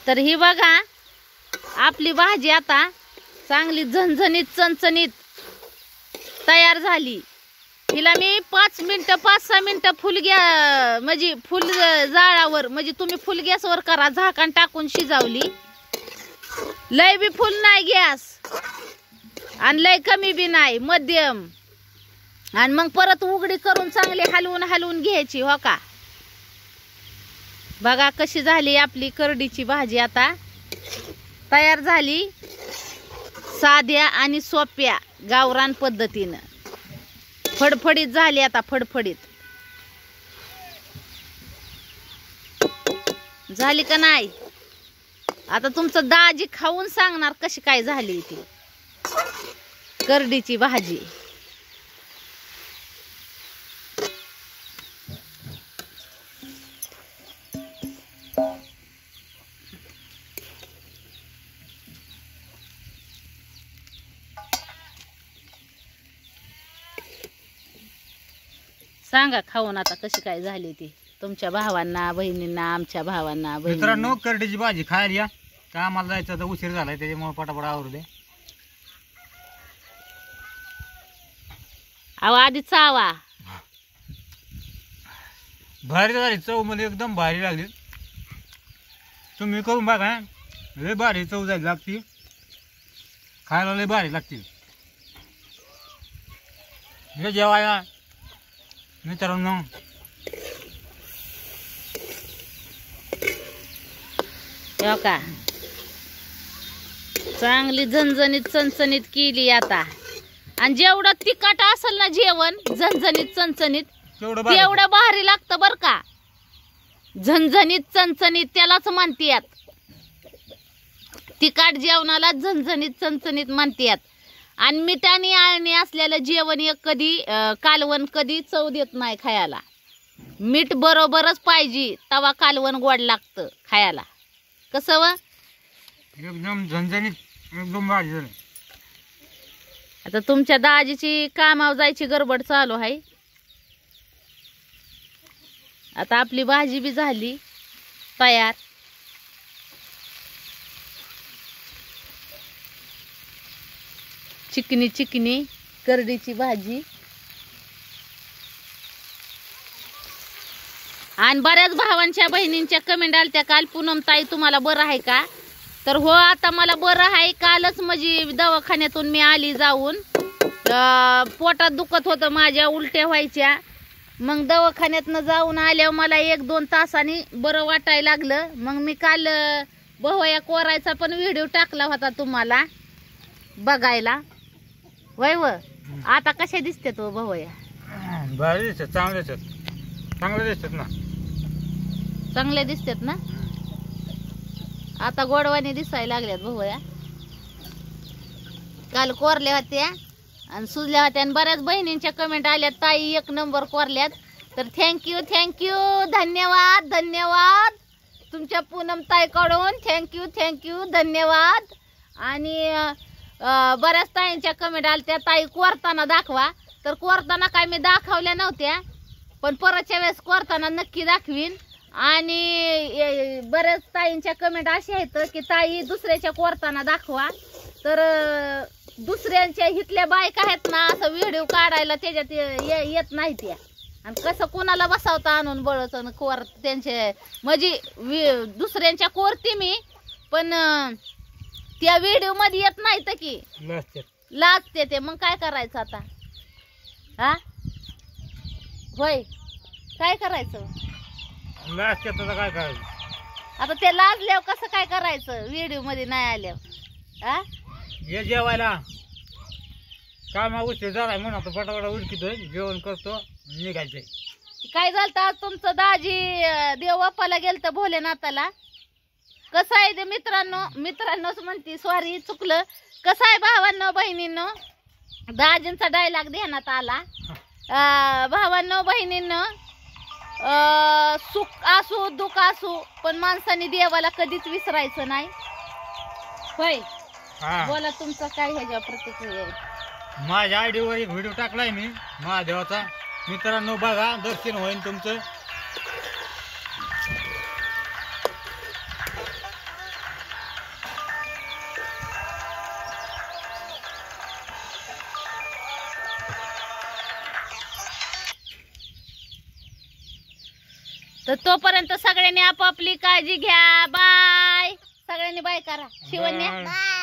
तर ही बघा आपली भाजी आता चांगली झणझणीत चणचणीत तयार झाली। हिला मी 5 मिनिटं 5-6 मिनिटं फुल म्हणजे फुल जाळावर म्हणजे तुम्ही फुल गॅसवर करा, झाकण टाकून शिजवली। लय बी फुल नाही गॅस आणि लय कमी बी नाही, मध्यम। आणि मग परत उघडी करून चांगली हलवून घ्यायची हो का। बघा कशी झाली आपली करडीची भाजी आता तयार झाली, साध्या आणि सोप्या गावरान पद्धतीनं। फडफडीत झाली आता, फडफडीत झाली का नाही। आता तुमचं दाजी खाऊन सांगणार कशी काय झाली ती करडीची भाजी। सांगा खाऊन आता कशी काय झाली ती तुमच्या भावांना बहिणींना, आमच्या भावांना बहिणींना। मित्रांनो करडीची भाजी खायला या, का आम्हाला जायचं तर उशीर झालाय त्याच्यामुळे पटापट आवरू दे। अहो आधी चावा, भारी झाली चव, मध्ये एकदम भारी लागली। तुम्ही करून बघा, लय भारी चव जायला लागती, खायला लय भारी लागतील। हे जेवायला मित्रांनो हो का चांगली झणझणीत चणचणीत केली आता। आणि जेवढं तिखट असेल ना जेवण झणझणीत चणचणीत तेवढं भारी लागतं बर का। झणझणीत चणचणीत त्यालाच म्हणतात, तिखट जेवणाला झणझणीत चणचणीत म्हणतात। आणि मिठानी आळणी असलेलं जेवण एक कधी कालवण कधी चव देत नाही खायला। मीठ बरोबरच पाहिजे तवा कालवण गोड लागतं खायला। कसं व एकदम झणझणीत एकदम भारी झालं। आता तुमच्या दाजीची कामावर जायची गडबड चालू आहे। आता आपली भाजी बी झाली तयार। चिकनी चिकनी करडीची भाजी। आणि बऱ्याच भावांच्या बहिणींच्या कमेंट आलत्या काल, पूनम ताई तुम्हाला बरं आहे का? तर हो आता मला बरं आहे। कालच म्हणजे दवाखान्यातून मी आली जाऊन, पोटात दुखत होतं माझ्या, उलट्या व्हायच्या। मग दवाखान्यातनं जाऊन आल्यावर मला 1-2 तासांनी बरं वाटायला लागलं। मग मी काल भवया कोरायचा पण व्हिडिओ टाकला होता तुम्हाला बघायला, वय व आता कशा दिसते तो भवया? भारी दिसतात, चांगले दिसतात, चांगले दिसतात ना, चांगले दिसतात ना। आता गोडवाने दिसायला लागल्यात भवया। काल कोरल्या होत्या आणि सुजल्या होत्या आणि बऱ्याच बहिणींच्या कमेंट आल्यात ताई 1 नंबर कोरल्यात। तर थँक्यू धन्यवाद धन्यवाद तुमच्या पूनम ताईकडून, थँक्यू धन्यवाद। आणि बऱ्याच ताईंच्या कमेंट आल्या ताई कोरताना दाखवा। तर कोरताना काय मी दाखवल्या नव्हत्या, पण परतच्या वेळेस कोरताना नक्की दाखवीन। आणि बऱ्याच ताईंच्या कमेंट अशा आहेत की ताई दुसऱ्याच्या कोरताना दाखवा। तर दुसऱ्यांच्या हितल्या बायका आहेत ना असं व्हिडिओ काढायला त्याच्यात येत नाही त्या। आणि कसं कोणाला बसावता आणून बळच कोर त्यांचे म्हणजे दुसऱ्यांच्या कोरते मी, पण त्या व्हिडिओ मध्ये येत नाही तर की लाजते ते। मग काय करायचं आता? हा होय काय करायचं? काय करायचं आता ते लाजल्यावर कसं काय करायचं व्हिडिओ मध्ये नाही आल्यावर? हा हे जेवायला काय मग उशीर झालाय म्हणून आता पटापटा उडकीतोय, जेवण करतो, निघायचंय। काय झालं आज तुमचं दाजी देव बाप्पाला गेलतं भोलेनाथाला? कसं आहे ते मित्रांनोच म्हणते, सॉरी चुकलं। कसं आहे भावांनो बहिणींनो, दाजींचा डायलॉग ध्यानात आला। भावांनो बहिणींनो, सुख असो दुःख असो पण माणसाने देवाला कधीच विसरायचं नाही। होय बोला तुमचं काय ह्याच्या प्रतिक्रिया आहे? माझ्या आयडीवर एक व्हिडिओ टाकलाय मी महादेवाचा, मित्रांनो बघा, दर्शन होईल तुमचं। तर तोपर्यंत सगळ्यांनी आपापली काळजी घ्या. बाय. सगळ्यांनी बाय करा. शिवण्या Bye.